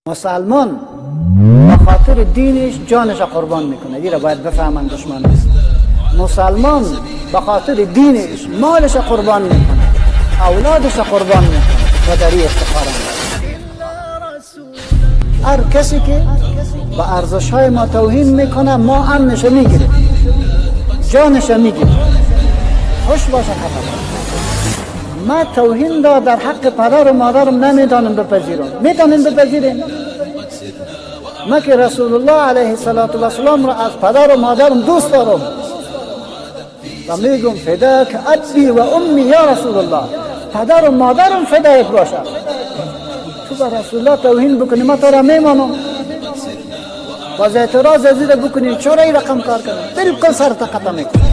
مسلمان به خاطر دینش جانش قربان میکنه. دیره باید بفهمن دشمن نیست. مسلمان به خاطر دینش مالش قربان میکنه، اولادش قربان میکنه و در این افتخار هر کسی که به ارزش های ما توهین میکنه ما امنش میگیره، جانش میگیره. خوش باشه خبر. ما توهین در حق پدر و مادرم نمیتونم بپذیرم. میتونیم بپذیریم؟ ما که رسول الله علیه السلام را از پدر و مادرم دوست دارم و میگم فداک ابی و امی یا رسول الله، پدر و مادرم فدایت باشه. تو به رسول الله توهین بکنی ما تو را میمانم، باز اعتراض ازید بکنی چرا این رقم کار کنم، بالکل سر تا قطع میکنم.